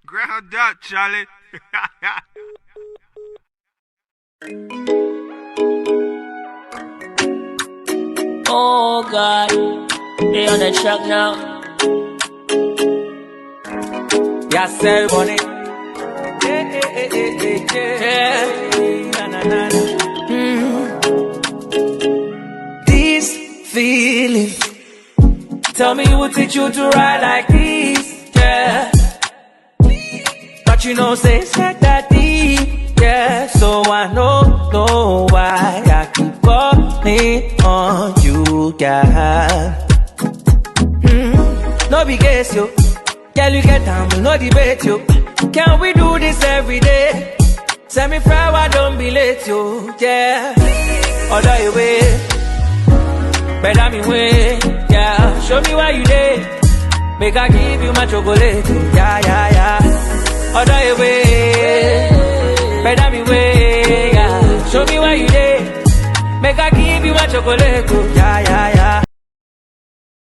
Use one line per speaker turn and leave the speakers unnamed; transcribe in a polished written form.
Ground up, Charlie.
Oh God, they on the track now.
Yeah, sell money. Yeah. Na, na, na, na. This feeling, tell me who teach you to ride like this, yeah. But you know, say it's not that deep, yeah. So I know why I keep falling on you, girl. No be guess, yo. Girl, you get down, but no debate, yo. Can we do this every day? Send me flower, don't be late, yo, yeah. Other you way, better me way, yeah. Show me why you there. Make I give you my chocolate, yeah, yeah, yeah. Other you way, better me way, yeah. Show me why you there. Make I give you my chocolate, yeah, yeah, yeah.